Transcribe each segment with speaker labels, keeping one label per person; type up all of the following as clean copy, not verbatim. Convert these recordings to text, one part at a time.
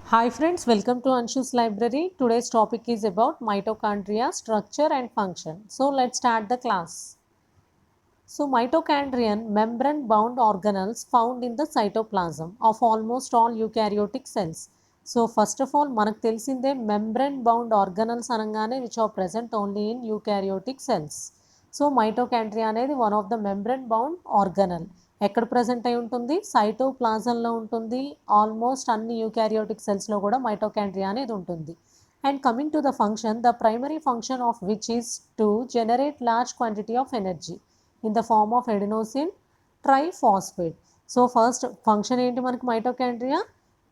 Speaker 1: Hi friends, welcome to Anshu's library. Today's topic is about mitochondria structure and function. So let's start the class. So mitochondrion membrane bound organelles found in the cytoplasm of almost all eukaryotic cells. So first of all మనకు తెలిసిందే membrane bound organelles అనగానే which are present only in eukaryotic cells. So mitochondria అనేది one of the membrane bound organelle. ఎక్కడ present అయి ఉంటుంది? సైటోప్లాజంలో ఉంటుంది. Almost అన్ని eukaryotic సెల్స్లో కూడా మైటోకాండ్రియా అనేది ఉంటుంది. And coming to the function, the primary function of which is to generate large quantity of energy in the form of adenosine triphosphate. So first function ఏంటి మనకి మైటోకాండ్రియా?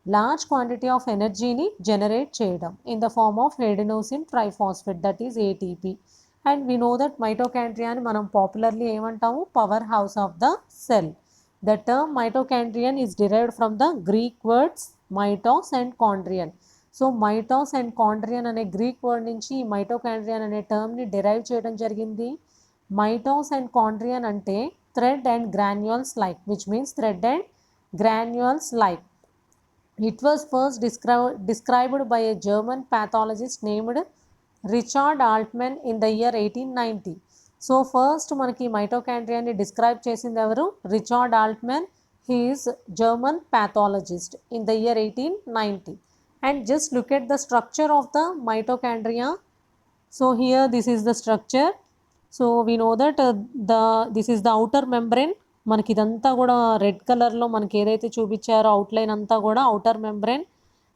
Speaker 1: లార్జ్ క్వాంటిటీ ఆఫ్ ఎనర్జీని generate చేయడం in the form of adenosine triphosphate, that is ATP. And we know that మైటోకాండ్రియాని మనం popularly ఏమంటాము? Powerhouse of the cell. The term mitochondrion is derived from the Greek words మైటోస్ and కాండ్రియన్. So మైటోస్ and కాండ్రియన్ అనే Greek word నుంచి ఈ mitochondrion అనే టర్మ్ని derive చేయడం జరిగింది. మైటోస్ and కాండ్రియన్ అంటే thread and granules like, which means thread and granules like. It was first described by a German pathologist named Richard Altman in the year 1890. So first మనకి మైటోకాండ్రియాని describe చేసింది ఎవరు? Richard Altman. He is German pathologist in the year 1890. And just look at the structure of the mitochondria. So here this is the structure. So we know that this is the outer membrane. మనకి ఇదంతా కూడా red కలర్లో మనకి ఏదైతే చూపించారో outline అంతా కూడా outer membrane.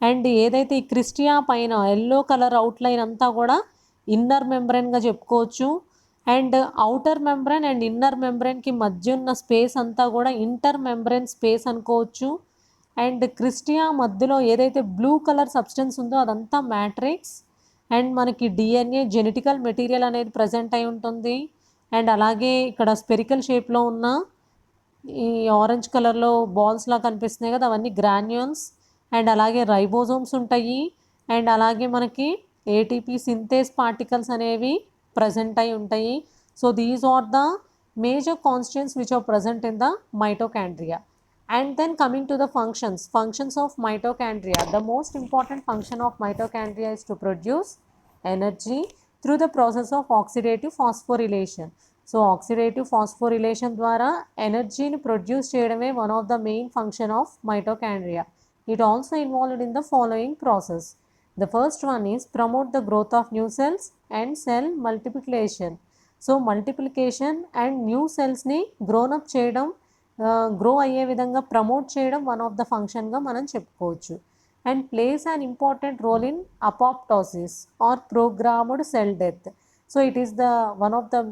Speaker 1: And ఏదైతే ఈ క్రిస్టియా పైన ఎల్లో కలర్ అవుట్లైన్ అంతా కూడా ఇన్నర్ మెంబ్రెన్గా చెప్పుకోవచ్చు. And outer membrane and inner మెంబ్రెన్కి మధ్య ఉన్న స్పేస్ అంతా కూడా ఇంటర్ మెంబ్రెన్ స్పేస్ అనుకోవచ్చు. అండ్ క్రిస్టియా మధ్యలో ఏదైతే బ్లూ కలర్ సబ్స్టెన్స్ ఉందో అదంతా మ్యాట్రిక్స్. అండ్ మనకి డిఎన్ఏ జెనెటికల్ మెటీరియల్ అనేది ప్రజెంట్ అయి ఉంటుంది. అండ్ అలాగే ఇక్కడ స్పెరికల్ షేప్లో ఉన్న ఈ ఆరెంజ్ కలర్లో బాల్స్లా కనిపిస్తున్నాయి కదా, అవన్నీ గ్రాన్యూల్స్. అండ్ అలాగే రైబోజోమ్స్ ఉంటాయి. అండ్ అలాగే మనకి ఏటీపీ సింథేస్ పార్టికల్స్ అనేవి ప్రజెంట్ అయి ఉంటాయి. So these are the major constituents which are present in the mitochondria. And then coming to the functions of mitochondria. The most important function of mitochondria is to produce energy through the process of oxidative phosphorylation. So oxidative phosphorylation ద్వారా ఎనర్జీని produce చేయడమే one of the main function of mitochondria. It also involved in the following process. The first one is promote the growth of new cells and cell multiplication. So multiplication and new cellsని grown up చేయడం, grow అయ్యే విధంగా promote చేయడం one of the ఫంక్షన్గా మనం చెప్పుకోవచ్చు. And plays an important role in apoptosis or programmed cell death. So it is the one of the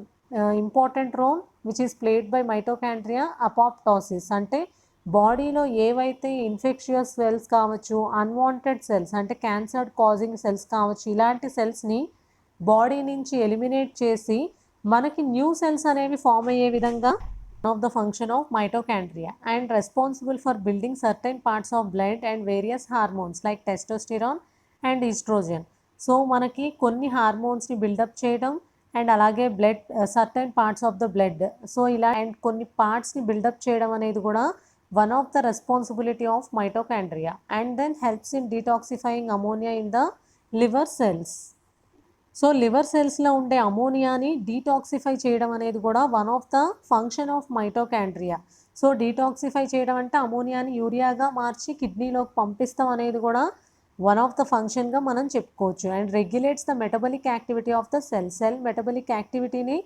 Speaker 1: important role which is played by mitochondria. Apoptosis అంటే బాడీలో ఏవైతే infectious cells కావచ్చు, unwanted cells అంటే cancer causing cells కావచ్చు, ఇలాంటి సెల్స్ని body నుంచి eliminate చేసి మనకి న్యూ సెల్స్ అనేవి ఫామ్ అయ్యే విధంగా of the function of mitochondria, and responsible for building certain parts of blood and various hormones like testosterone and estrogen. So మనకి కొన్ని హార్మోన్స్ని బిల్డప్ చేయడం అండ్ అలాగే blood certain parts of the blood, so ఇలా and కొన్ని పార్ట్స్ని build up చేయడం అనేది కూడా one of the responsibility of mitochondria. And then helps in detoxifying ammonia in the liver cells. So liver సెల్స్లో ఉండే అమోనియాని డీటాక్సిఫై చేయడం అనేది కూడా one of the function of mitochondria. So detoxify చేయడం అంటే అమోనియాని యూరియాగా మార్చి కిడ్నీలోకి పంపిస్తాం అనేది కూడా వన్ ఆఫ్ ద ఫంక్షన్గా మనం చెప్పుకోవచ్చు. And regulates the metabolic activity of the cell metabolic యాక్టివిటీని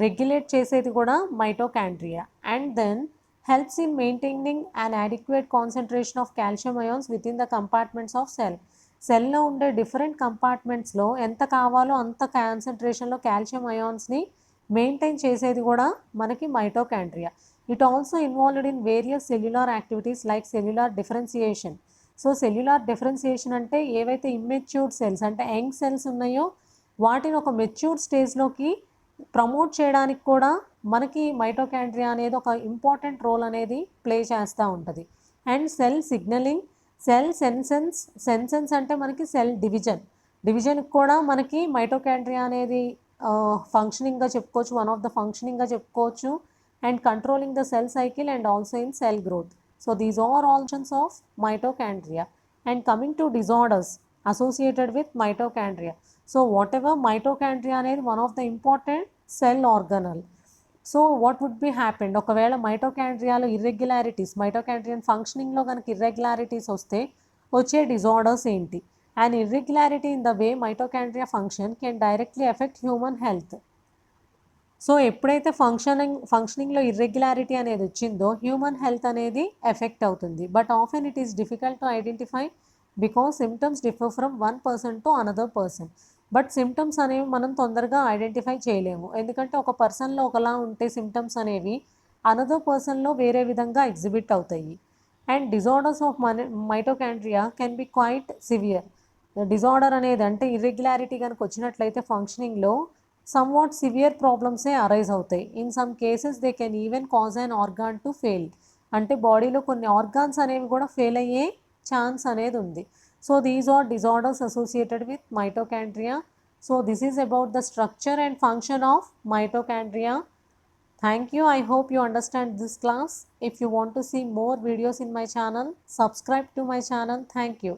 Speaker 1: రెగ్యులేట్ చేసేది కూడా mitochondria. And then helps in maintaining an adequate concentration of calcium ions within the compartments of cell. సెల్లో ఉండే డిఫరెంట్ కంపార్ట్మెంట్స్లో ఎంత కావాలో అంత కాన్సన్ట్రేషన్లో కాల్షియం అయాన్స్ని మెయింటైన్ చేసేది కూడా మనకి mitochondria. It also involved in various cellular activities like cellular differentiation. So cellular differentiation అంటే ఏవైతే ఇమ్మెచ్యూర్డ్ సెల్స్ అంటే యంగ్ సెల్స్ ఉన్నాయో వాటిని ఒక మెచ్యూర్డ్ స్టేజ్లోకి ప్రమోట్ చేయడానికి కూడా మనకి మైటోకాండ్రియా అనేది ఒక ఇంపార్టెంట్ రోల్ అనేది ప్లే చేస్తూ ఉంటుంది. And cell signalling, cell senses అంటే మనకి సెల్ డివిజన్కి కూడా మనకి మైటోకాండ్రియా అనేది ఫంక్షనింగ్గా చెప్పుకోవచ్చు, వన్ ఆఫ్ ద ఫంక్షనింగ్గా చెప్పుకోవచ్చు. And controlling the cell cycle and also in cell growth. So these are all functions of mitochondria. And coming to disorders associated with mitochondria. So whatever mitochondria అనేది one of the important cell organelle. So what would be happened ఒకవేళ మైటోకాండ్రియాలో irregularities mitochondrion ఫంక్షనింగ్లో కనుక irregularities వస్తే వచ్చే disorders ఏంటి? And irregularity in the way mitochondria function can directly affect human health. So ఎప్పుడైతే ఫంక్షనింగ్లో irregularity అనేది వచ్చిందో హ్యూమన్ హెల్త్ అనేది ఎఫెక్ట్ అవుతుంది. But often it is difficult to identify because symptoms differ from one person to another person. But symptoms అనేవి మనం తొందరగా identify చేయలేము, ఎందుకంటే ఒక పర్సన్లో ఒకలా ఉంటే సిమ్టమ్స్ అనేవి అనదర్ పర్సన్లో వేరే విధంగా ఎగ్జిబిట్ అవుతాయి. And disorders of mitochondria can be quite severe. Disorder అనేది అంటే ఇర్రెగ్యులారిటీ కనుక వచ్చినట్లయితే ఫంక్షనింగ్లో somewhat severe ప్రాబ్లమ్సే అరైజ్ అవుతాయి. In some cases they can even cause an organ to fail. అంటే బాడీలో కొన్ని ఆర్గాన్స్ అనేవి కూడా ఫెయిల్ అయ్యే ఛాన్స్ అనేది ఉంది. So these are disorders associated with mitochondria. So this is about the structure and function of mitochondria. Thank you. I hope you understand this class. If you want to see more videos in my channel, subscribe to my channel. Thank you.